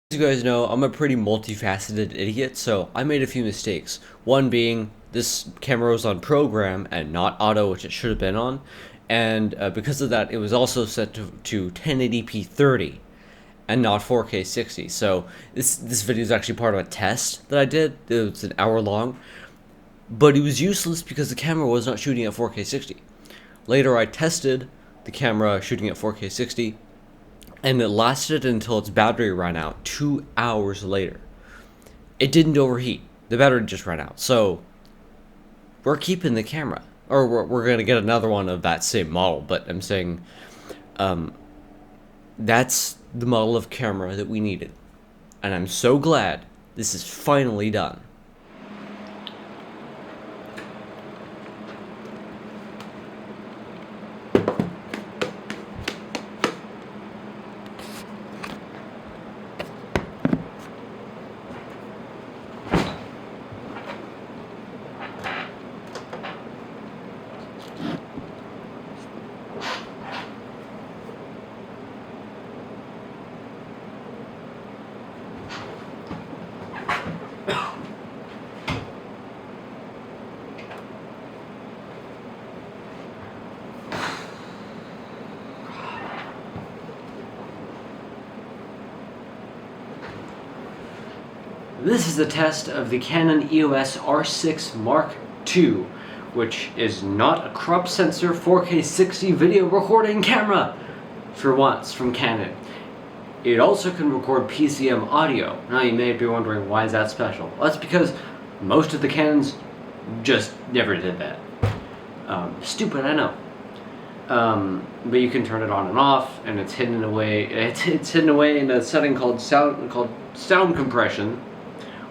As you guys know, I'm a pretty multifaceted idiot, so I made a few mistakes. One being, this camera was on program and not auto, which it should have been on, and because of that, it was also set to 1080p 30 and not 4K 60. So this video is actually part of a test that I did. It was an hour long, but it was useless because the camera was not shooting at 4K 60. Later, I tested the camera shooting at 4K 60, and it lasted until its battery ran out 2 hours later. It didn't overheat. The battery just ran out. So we're keeping the camera, or we're gonna get another one of that same model. But I'm saying, that's the model of camera that we needed, and I'm so glad this is finally done. This is a test of the Canon EOS R6 Mark II, which is not a crop sensor 4K 60 video recording camera, for once, from Canon. It also can record PCM audio. Now you may be wondering, why is that special? Well, that's because most of the Canons just never did that. Stupid, I know. But you can turn it on and off, and it's hidden away. It's hidden away in a setting called sound compression,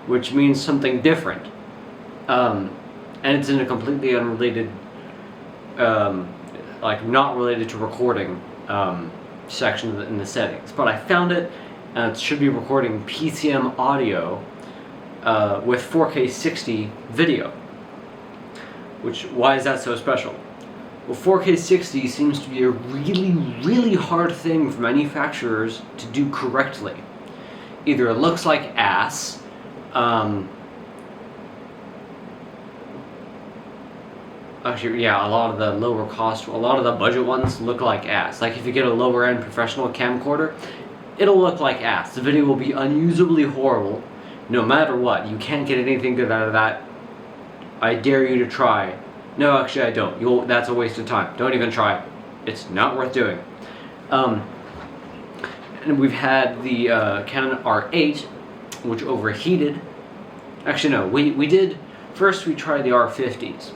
which means something different. And it's in a completely unrelated, like not related to recording section in the settings. But I found it, and it should be recording PCM audio with 4K 60 video. Why is that so special? Well, 4K 60 seems to be a really, really hard thing for manufacturers to do correctly. Either it looks like ass, actually, yeah, a lot of the budget ones look like ass. Like if you get a lower end professional camcorder, it'll look like ass. The video will be unusably horrible, no matter what. You can't get anything good out of that. I dare you to try. No, actually I don't. That's a waste of time. Don't even try it. It's not worth doing. And we've had the Canon R8, which overheated. Actually, no, we tried the R50s.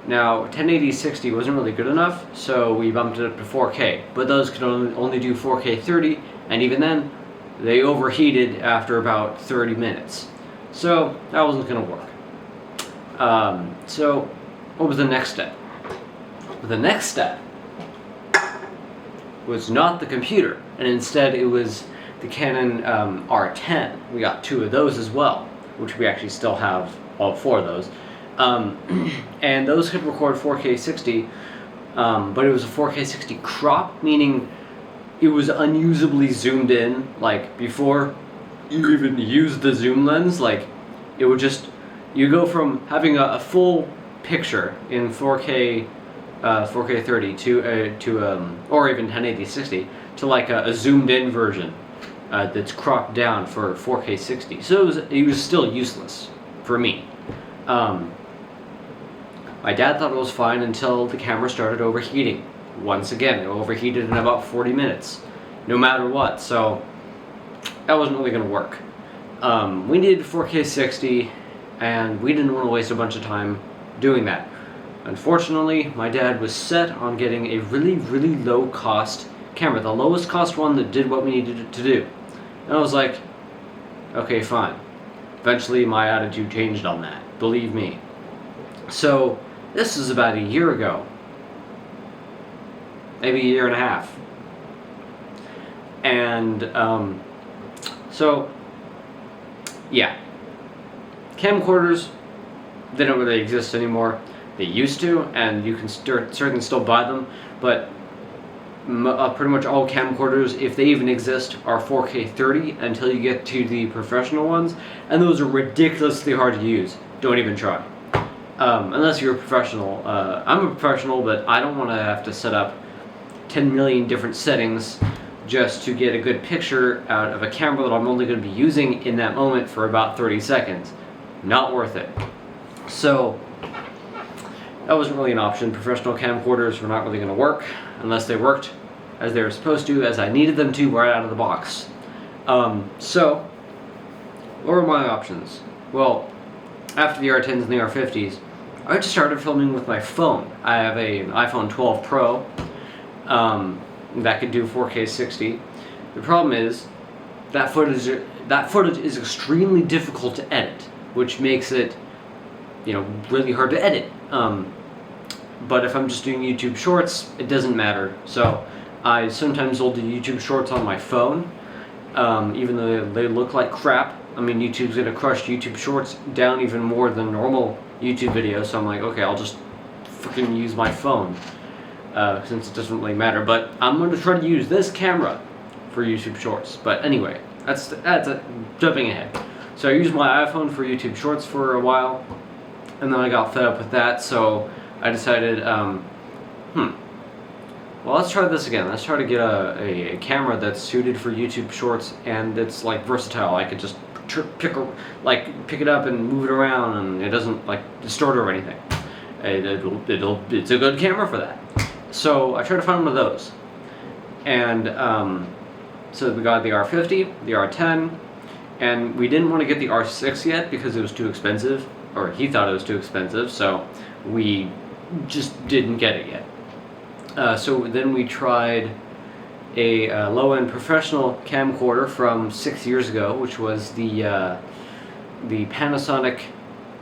Now, 1080-60 wasn't really good enough, so we bumped it up to 4K. But those could only do 4K 30, and even then, they overheated after about 30 minutes. So, that wasn't going to work. So, what was the next step? The next step was not the computer, and instead it was the Canon R10. We got 2 of those as well, which we actually still have all 4 of those. And those could record 4K 60, but it was a 4K 60 crop, meaning it was unusably zoomed in. Like before you even used the zoom lens, like it would just, you go from having a full picture in 4K 30 to or even 1080-60 to like a zoomed in version that's cropped down for 4K 60. So it was still useless for me. My dad thought it was fine until the camera started overheating. Once again, it overheated in about 40 minutes, no matter what, so that wasn't really going to work. We needed 4K 60, and we didn't want to waste a bunch of time doing that. Unfortunately, my dad was set on getting a really, really low cost camera, the lowest cost one that did what we needed it to do. And I was like, okay, fine. Eventually my attitude changed on that, believe me. So, this is about a year ago. Maybe a year and a half. And, so, yeah. Camcorders, they don't really exist anymore. They used to, and you can certainly still buy them, but pretty much all camcorders, if they even exist, are 4K 30 until you get to the professional ones, and those are ridiculously hard to use. Don't even try. Unless you're a professional. I'm a professional, but I don't want to have to set up 10 million different settings just to get a good picture out of a camera that I'm only going to be using in that moment for about 30 seconds. Not worth it. So that wasn't really an option. Professional camcorders were not really going to work unless they worked as they were supposed to, as I needed them to right out of the box. So what were my options? Well, after the R10s and the R50s, I just started filming with my phone. I have an iPhone 12 Pro that could do 4K 60. The problem is that footage is extremely difficult to edit, which makes it, really hard to edit. But if I'm just doing YouTube Shorts, it doesn't matter. So I sometimes will do YouTube Shorts on my phone, even though they look like crap. I mean, YouTube's gonna crush YouTube Shorts down even more than normal YouTube videos, so I'm like, okay, I'll just freaking use my phone, since it doesn't really matter. But I'm gonna try to use this camera for YouTube Shorts. But anyway, that's jumping ahead. So I used my iPhone for YouTube Shorts for a while, and then I got fed up with that, so I decided, well, let's try this again. Let's try to get a camera that's suited for YouTube Shorts and it's like versatile. I could just pick it up and move it around, and it doesn't like distort or anything. It's a good camera for that. So I tried to find one of those, and so we got the R50, the R10, and we didn't want to get the R6 yet because it was too expensive, or he thought it was too expensive, so we just didn't get it yet. So then we tried a low-end professional camcorder from 6 years ago, which was the Panasonic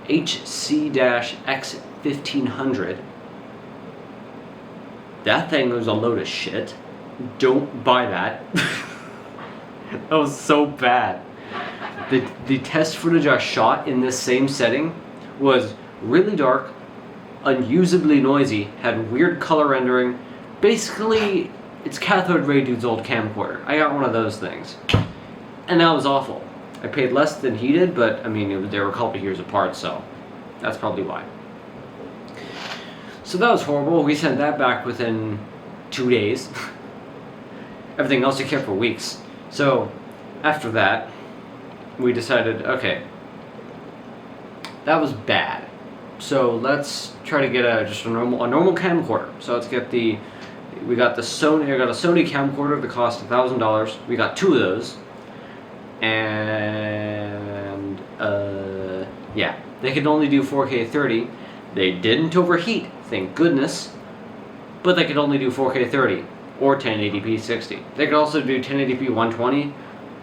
HC-X1500. That thing was a load of shit. Don't buy that. That was so bad. The test footage I shot in this same setting was really dark, unusably noisy, had weird color rendering. Basically, it's cathode ray dude's old camcorder. I got one of those things, and that was awful. I paid less than he did, but I mean, they were a couple years apart, so that's probably why. So that was horrible. We sent that back within 2 days. Everything else we kept for weeks. So after that, we decided, okay, that was bad. So let's try to get a normal camcorder. So let's get I got a Sony camcorder that cost $1,000. We got 2 of those, and yeah, they could only do 4K 30. They didn't overheat, thank goodness, but they could only do 4K 30 or 1080p 60. They could also do 1080p 120,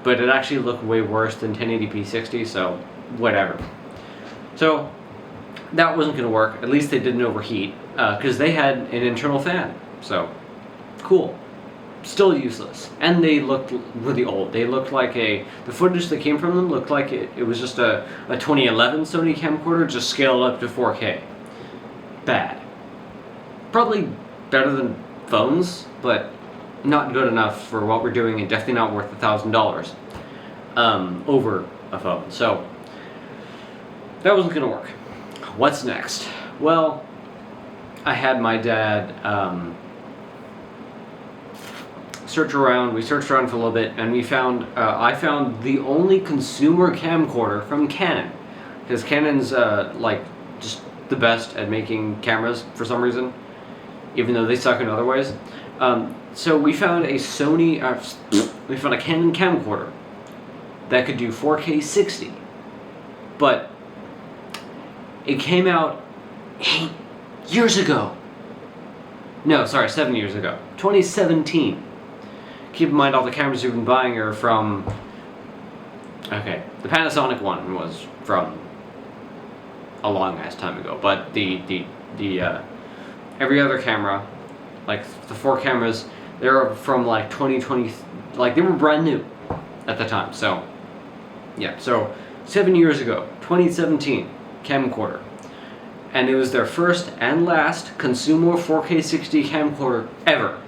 but it actually looked way worse than 1080p 60, so whatever. So that wasn't going to work. At least they didn't overheat, because they had an internal fan. So cool. Still useless. And they looked really old. They looked like the footage that came from them looked like it was just a 2011 Sony camcorder just scaled up to 4K. Bad. Probably better than phones, but not good enough for what we're doing, and definitely not worth $1,000 over a phone. So that wasn't going to work. What's next? Well, I had my dad search around. We searched around for a little bit, and we found I found the only consumer camcorder from Canon, because Canon's like just the best at making cameras for some reason, even though they suck in other ways. So we found a Canon camcorder that could do 4K 60, but it came out 8 years ago. No, sorry, 7 years ago. 2017. Keep in mind all the cameras you've been buying are from... Okay, the Panasonic one was from a long ass time ago, but the every other camera, like the 4 cameras, they're from like 2020, like they were brand new at the time. So yeah, so 7 years ago, 2017, camcorder, and it was their first and last consumer 4K 60 camcorder ever.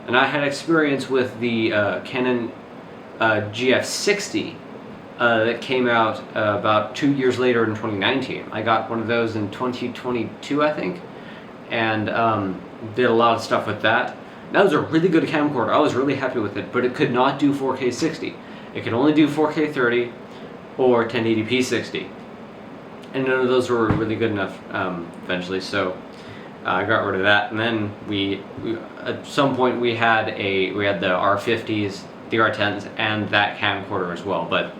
And I had experience with the Canon GF60 that came out about 2 years later in 2019. I got one of those in 2022, I think, and did a lot of stuff with that. That was a really good camcorder. I was really happy with it, but it could not do 4K 60. It could only do 4K 30 or 1080p 60, and none of those were really good enough eventually. So I got rid of that, and then we at some point we had the R50s, the R10s, and that camcorder as well. But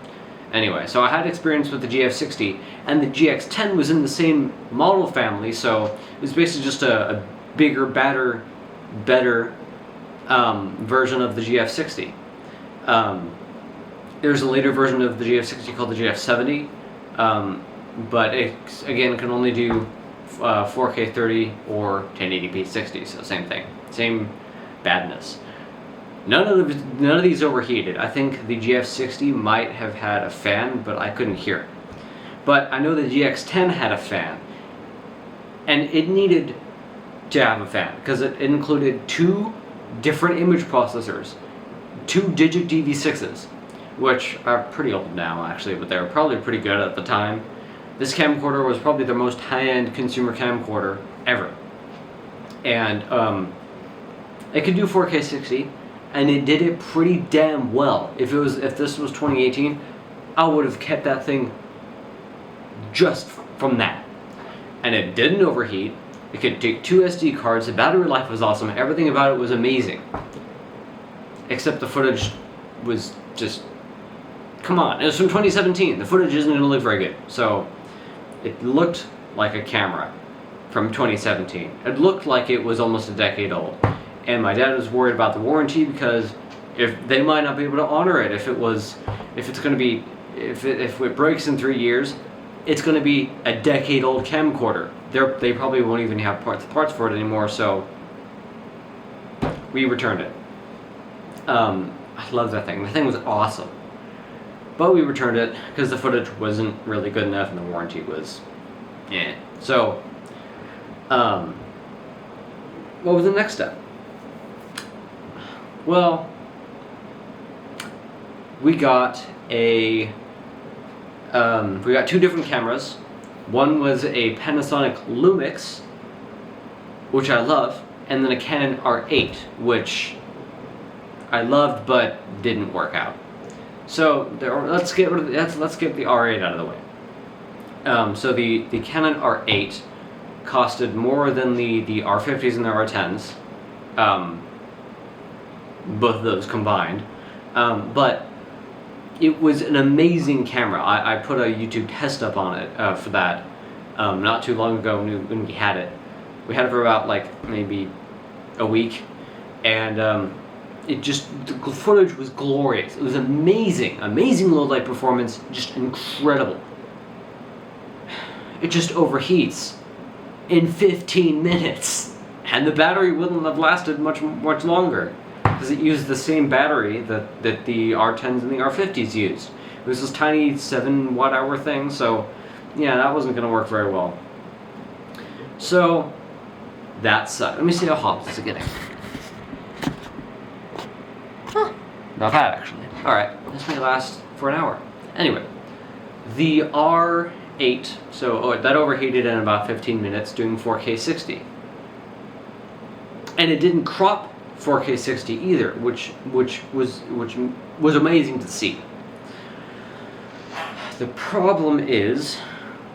anyway, so I had experience with the GF60, and the GX10 was in the same model family, so it was basically just a bigger, better version of the GF60. There's a later version of the GF60 called the GF70, but it again can only do 4K 30 or 1080p 60, so same thing, same badness. None of these overheated. I think the GF60 might have had a fan, but I couldn't hear it. But I know the GX10 had a fan, and it needed to have a fan because it included 2 different image processors, 2 Digit DV6s, which are pretty old now actually, but they were probably pretty good at the time. This camcorder was probably the most high-end consumer camcorder ever, and it could do 4K 60, and it did it pretty damn well. If this was 2018, I would have kept that thing just from that. And it didn't overheat. It could take 2 SD cards. The battery life was awesome. Everything about it was amazing. Except the footage was just, come on. It was from 2017. The footage isn't going to look very good. So it looked like a camera from 2017. It looked like it was almost a decade old. And my dad was worried about the warranty because if they might not be able to honor it if it breaks in 3 years, it's going to be a decade old camcorder. They probably won't even have parts for it anymore, so we returned it. I love that thing. The thing was awesome. But we returned it because the footage wasn't really good enough and the warranty was So what was the next step? Well, we got 2 different cameras. One was a Panasonic Lumix, which I love, and then a Canon R8, which I loved but didn't work out. So let's get the R8 out of the way. So the Canon R8 costed more than the R50s and the R10s. Both of those combined, but it was an amazing camera. I put a YouTube test up on it for that not too long ago when we had it. We had it for about maybe a week, and the footage was glorious. It was amazing low light performance, just incredible. It just overheats in 15 minutes, and the battery wouldn't have lasted much longer, because it used the same battery that the R10s and the R50s used. It was this tiny 7 watt-hour thing, so yeah, that wasn't going to work very well. So that sucked. Let me see how hot this is getting. Huh, not bad actually. Alright, this may last for an hour. Anyway, the R8, that overheated in about 15 minutes doing 4K 60. And it didn't crop 4K 60 either, which was amazing to see. The problem is,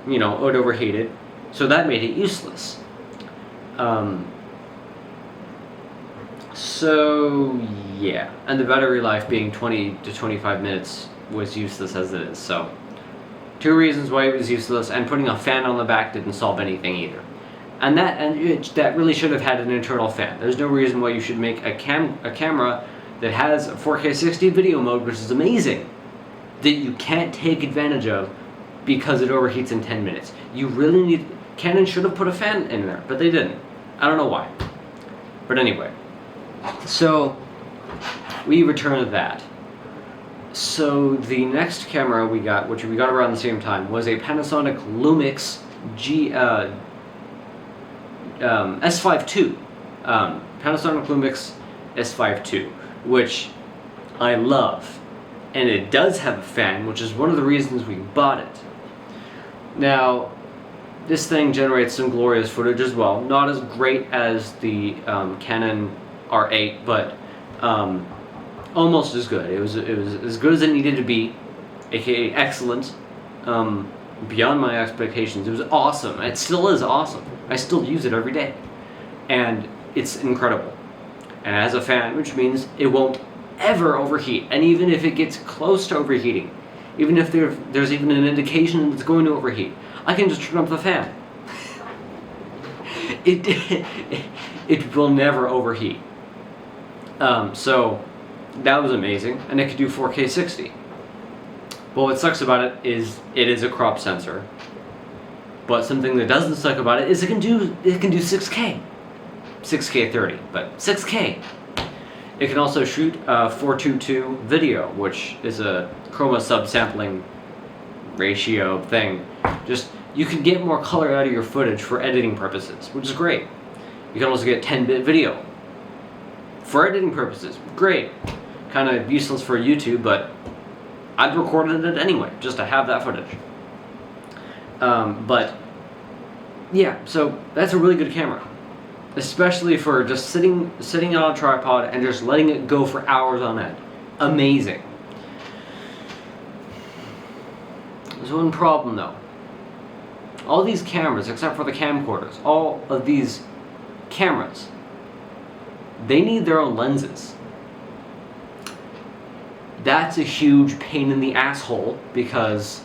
it overheated, so that made it useless. So yeah, and the battery life being 20 to 25 minutes was useless as it is. So 2 reasons why it was useless, and putting a fan on the back didn't solve anything either. And that really should have had an internal fan. There's no reason why you should make a camera that has a 4K 60 video mode, which is amazing, that you can't take advantage of because it overheats in 10 minutes. You really need... Canon should have put a fan in there, but they didn't. I don't know why. But anyway. So, we returned that. So, the next camera we got, which we got around the same time, was a Panasonic Lumix S5 II. Panasonic Lumix R6II, which I love. And it does have a fan, which is one of the reasons we bought it. Now, this thing generates some glorious footage as well. Not as great as the Canon R8, but almost as good. It was as good as it needed to be, aka excellent, beyond my expectations. It was awesome. It still is awesome. I still use it every day, and it's incredible. And it has a fan, which means it won't ever overheat. And even if it gets close to overheating, even if there's even an indication that it's going to overheat, I can just turn up the fan. It will never overheat. So that was amazing, and it could do 4K 60. But what sucks about it is a crop sensor. But something that doesn't suck about it is it can do 6K, 6K 30, but 6K. It can also shoot 4:2:2 video, which is a chroma subsampling ratio thing. Just, you can get more color out of your footage for editing purposes, which is great. You can also get 10-bit video for editing purposes. Great. Kind of useless for YouTube, but I've recorded it anyway, just to have that footage. But yeah, so that's a really good camera, especially for just sitting on a tripod and just letting it go for hours on end. Amazing. There's one problem though. All these cameras, except for the camcorders, all of these cameras, they need their own lenses. That's a huge pain in the asshole because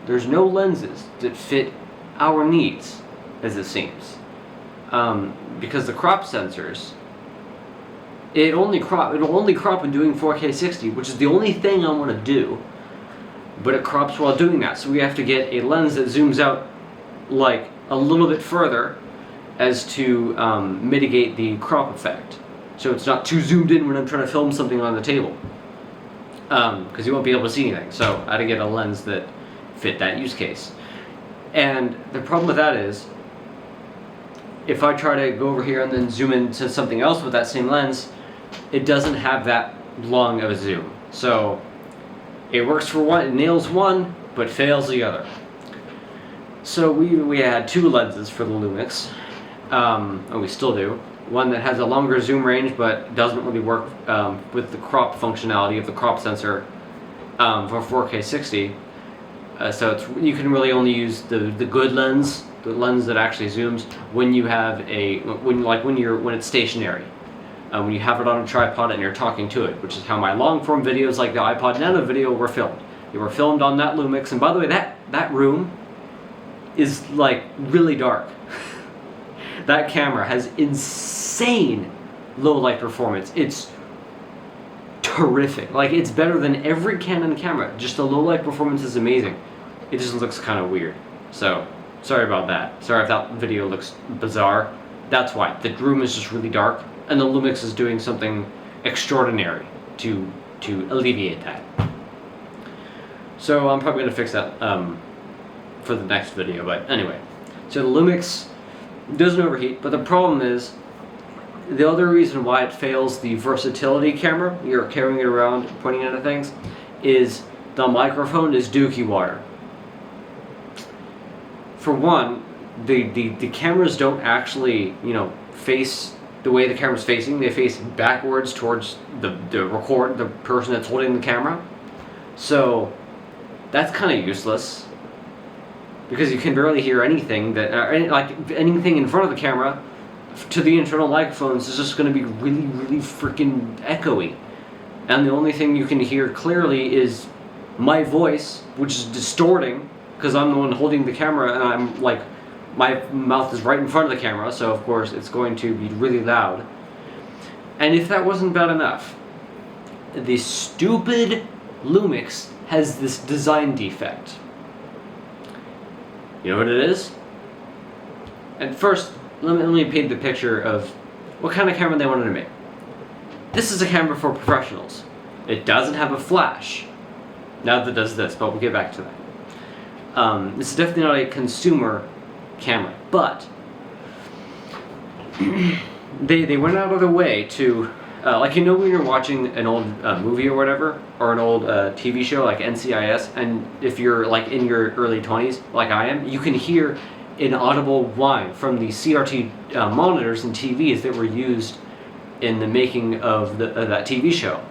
there's no lenses that fit our needs, as it seems. Because the crop sensors, it'll only crop when doing 4K 60, which is the only thing I want to do, but it crops while doing that, so we have to get a lens that zooms out like a little bit further as to mitigate the crop effect, so it's not too zoomed in when I'm trying to film something on the table, because you won't be able to see anything. So I had to get a lens that fit that use case. And the problem with that is, if I try to go over here and then zoom into something else with that same lens, it doesn't have that long of a zoom. So it works for one, it nails one, but fails the other. So we had two lenses for the Lumix, and we still do. One that has a longer zoom range but doesn't really work with the crop functionality of the crop sensor for 4K 60. So you can really only use the good lens, the lens that actually zooms, when you have when it's stationary, when you have it on a tripod and you're talking to it, which is how my long form videos like the iPod Nano video were filmed. They were filmed on that Lumix, and by the way, that room is like really dark. That camera has insane low light performance. It's terrific. Like, it's better than every Canon camera. Just the low light performance is amazing. It just looks kind of weird. So, sorry about that. Sorry if that video looks bizarre. That's why. The room is just really dark, and the Lumix is doing something extraordinary to alleviate that. So I'm probably going to fix that for the next video, but anyway. So the Lumix doesn't overheat, but the problem is, the other reason why it fails the versatility camera, you're carrying it around, pointing it at things, is the microphone is dookie water. For one, the cameras don't actually, face the way the camera's facing. They face backwards towards the person that's holding the camera. So that's kind of useless, because you can barely hear anything anything in front of the camera to the internal microphones is just going to be really, really freaking echoey. And the only thing you can hear clearly is my voice, which is distorting, because I'm the one holding the camera, and I'm like, my mouth is right in front of the camera, so of course it's going to be really loud. And if that wasn't bad enough, the stupid Lumix has this design defect. You know what it is? And first, let me paint the picture of what kind of camera they wanted to make. This is a camera for professionals. It doesn't have a flash. Now that does this, but we'll get back to that. This is definitely not a consumer camera, but they went out of their way to Like, you know, when you're watching an old movie or whatever, or an old TV show like NCIS, and if you're like in your early 20s, like I am, you can hear an audible whine from the CRT monitors and TVs that were used in the making of that TV show.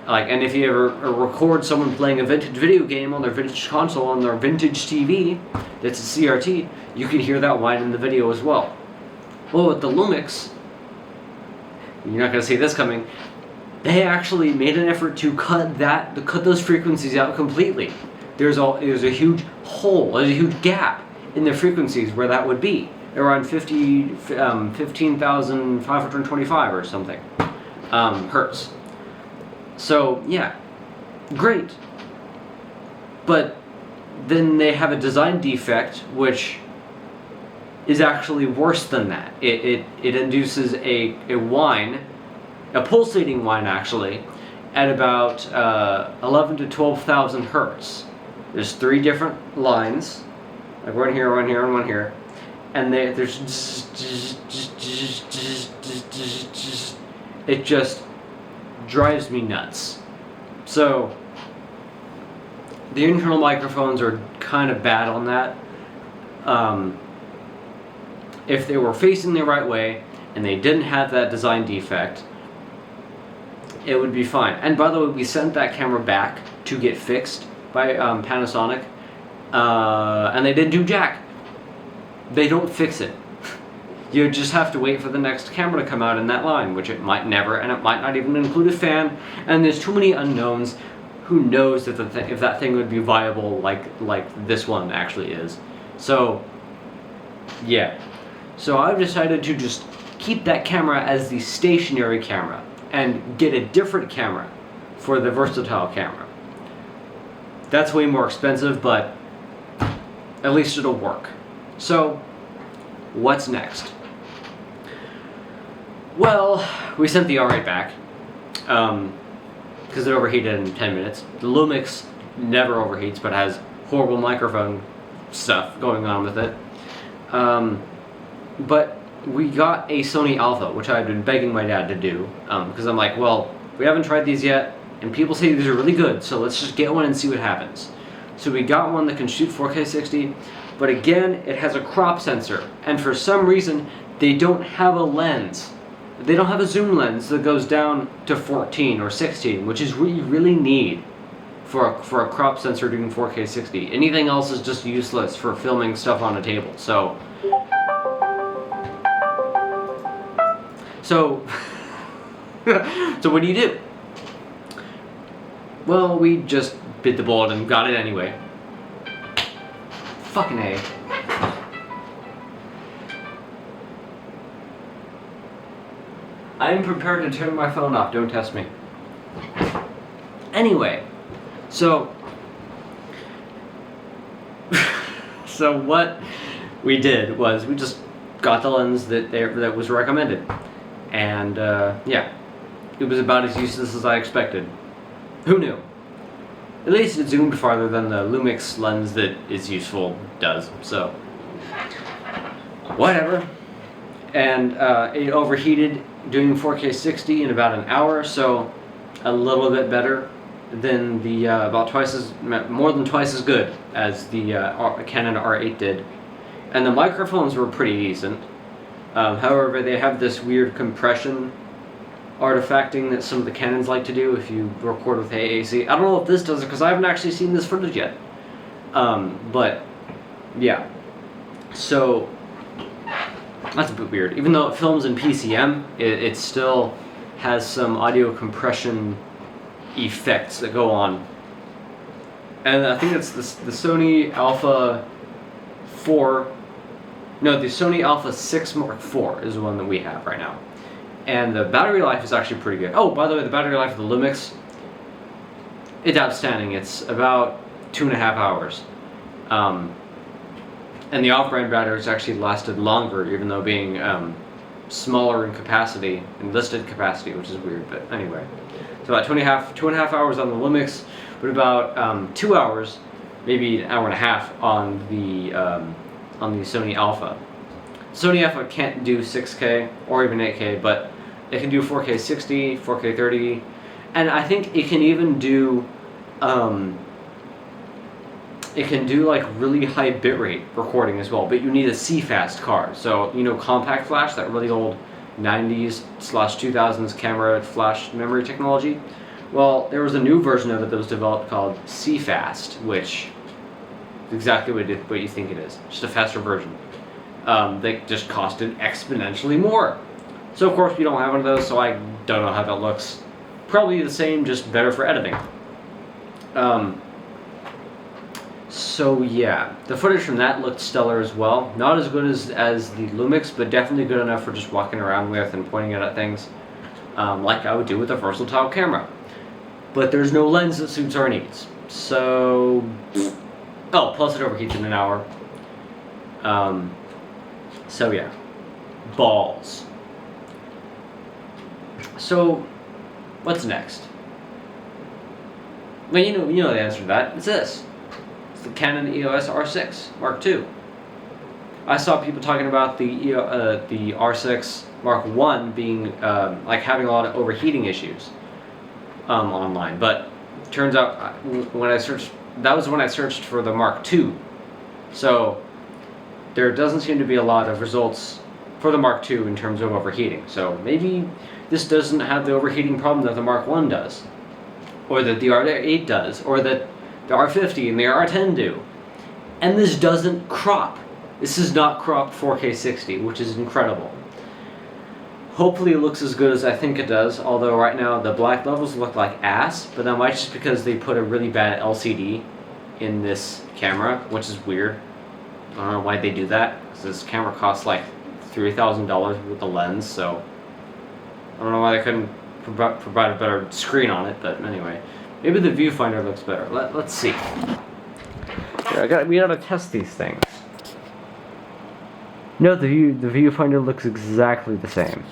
Like, and if you ever record someone playing a vintage video game on their vintage console on their vintage TV that's a CRT, you can hear that whine in the video as well. Well, with the Lumix, you're not going to see this coming, they actually made an effort to cut those frequencies out completely. There's a huge hole, there's a huge gap in the frequencies where that would be, around 15,525 or something hertz. So yeah, great. But then they have a design defect which is actually worse than that. It induces a whine, a pulsating whine actually, at about 11 to 12,000 hertz. There's 3 different lines, like one here, one here, and one here, and there's it just drives me nuts. So the internal microphones are kind of bad on that. If they were facing the right way and they didn't have that design defect, it would be fine. And by the way, we sent that camera back to get fixed by Panasonic, and they didn't do jack. They don't fix it. You just have to wait for the next camera to come out in that line, which it might never, and it might not even include a fan, and there's too many unknowns. Who knows if that thing would be viable like this one actually is. So yeah, so I've decided to just keep that camera as the stationary camera and get a different camera for the versatile camera. That's way more expensive, but at least it'll work. So what's next? Well, we sent the R8 back because it overheated in 10 minutes. The Lumix never overheats, but has horrible microphone stuff going on with it. But we got a Sony Alpha, which I've been begging my dad to do, because I'm like, well, we haven't tried these yet, and people say these are really good, so let's just get one and see what happens. So we got one that can shoot 4K 60, but again, it has a crop sensor, and for some reason, they don't have a lens. They don't have a zoom lens that goes down to 14 or 16, which is what you really need for a crop sensor doing 4K 60. Anything else is just useless for filming stuff on a table. So so what do you do? Well, we just bit the bullet and got it anyway. Fucking A. I'm prepared to turn my phone off, don't test me. Anyway, so what we did was we just got the lens that was recommended, and yeah, it was about as useless as I expected. Who knew? At least it zoomed farther than the Lumix lens that is useful does, so whatever. And it overheated doing 4K 60 in about an hour, so a little bit better than the more than twice as good as the Canon R8 did. And the microphones were pretty decent. However, they have this weird compression artifacting that some of the Canons like to do if you record with AAC. I don't know if this does it because I haven't actually seen this footage yet. But yeah, so that's a bit weird. Even though it films in PCM, it still has some audio compression effects that go on. And I think it's the Sony Alpha 4. No, the Sony Alpha 6 Mark IV is the one that we have right now. And the battery life is actually pretty good. Oh, by the way, the battery life of the Lumix, it's outstanding. It's about 2.5 hours. And the off-brand batteries actually lasted longer, even though being smaller in capacity, in listed capacity, which is weird, but anyway. So about 2.5 hours on the Lumix, but about 2 hours, maybe an hour and a half on the Sony Alpha. Sony Alpha can't do 6K or even 8K, but It can do 4K 60, 4K 30, and I think it can even do, it can do like really high bitrate recording as well, but you need a CFast card. So, you know, compact flash, that really old 90s/2000s camera flash memory technology. Well, there was a new version of it that was developed called CFast, which is exactly what you think it is, just a faster version. They just costed exponentially more. So of course we don't have one of those, so I don't know how that looks. Probably the same, just better for editing. So yeah, the footage from that looked stellar as well. Not as good as the Lumix, but definitely good enough for just walking around with and pointing it at things, like I would do with a versatile camera. But there's no lens that suits our needs. So, oh, plus it overheats in an hour. So yeah, balls. So, what's next? Well, you know the answer to that. It's this. It's the Canon EOS R6 Mark II. I saw people talking about the R6 Mark I being like having a lot of overheating issues online, but it turns out when I searched, that was when I searched for the Mark II. So there doesn't seem to be a lot of results for the Mark II in terms of overheating. So maybe this doesn't have the overheating problem that the Mark I does, or that the R8 does, or that the R50 and the R10 do. And this doesn't crop. This is not cropped 4K 60, which is incredible. Hopefully it looks as good as I think it does, although right now the black levels look like ass, but that might just because they put a really bad LCD in this camera, which is weird. I don't know why they do that, because this camera costs like $3,000 with the lens, so I don't know why they couldn't provide a better screen on it, but anyway. Maybe the viewfinder looks better. Let's see. Yeah, we gotta test these things. No, the viewfinder looks exactly the same.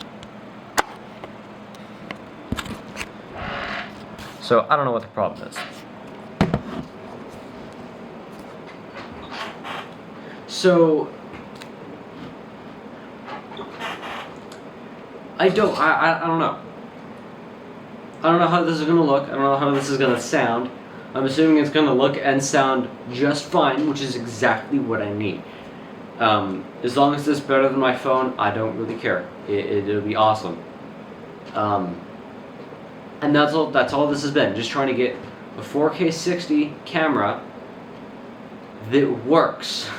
So I don't know what the problem is. So I don't know. I don't know how this is gonna look. I don't know how this is gonna sound. I'm assuming it's gonna look and sound just fine, which is exactly what I need. As long as it's better than my phone, I don't really care. It'll be awesome. And that's all this has been. Just trying to get a 4K 60 camera that works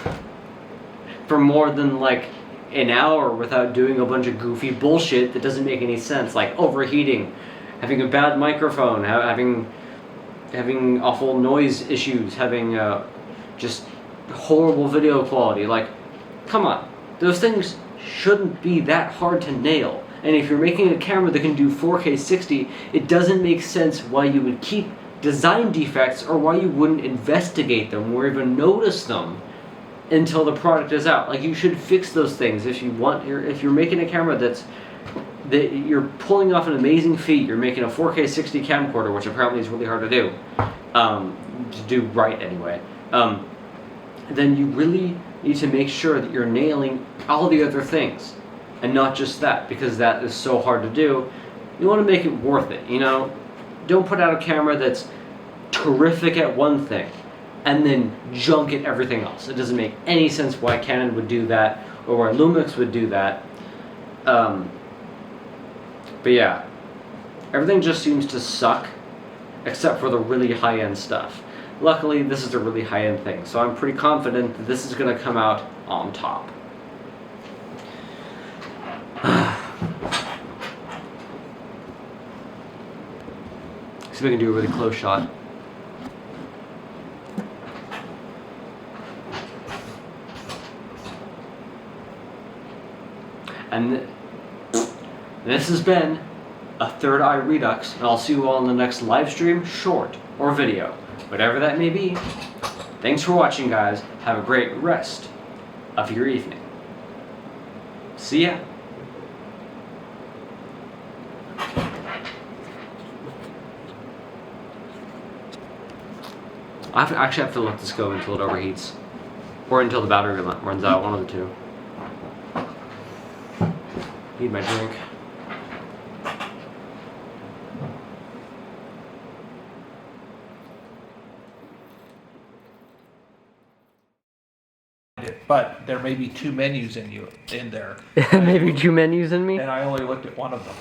for more than like an hour without doing a bunch of goofy bullshit that doesn't make any sense, like overheating, having a bad microphone, having awful noise issues, having just horrible video quality. Like, come on, those things shouldn't be that hard to nail. And if you're making a camera that can do 4K 60, it doesn't make sense why you would keep design defects or why you wouldn't investigate them or even notice them until the product is out. Like, you should fix those things if you want. If you're making a camera that you're pulling off an amazing feat, you're making a 4K 60 camcorder, which apparently is really hard to do right anyway. Then you really need to make sure that you're nailing all the other things, and not just that, because that is so hard to do. You want to make it worth it, you know? Don't put out a camera that's terrific at one thing, and then junk at everything else. It doesn't make any sense why Canon would do that, or why Lumix would do that. But yeah, everything just seems to suck, except for the really high-end stuff. Luckily, this is a really high-end thing, so I'm pretty confident that this is going to come out on top. See if I can do a really close shot. And this has been a Third Eye Redux, and I'll see you all in the next live stream, short, or video, whatever that may be. Thanks for watching, guys. Have a great rest of your evening. See ya. I actually have to let this go until it overheats, or until the battery runs out, one of the two. Need my drink. it, but there may be two menus in there. Maybe two menus in me. And I only looked at one of them.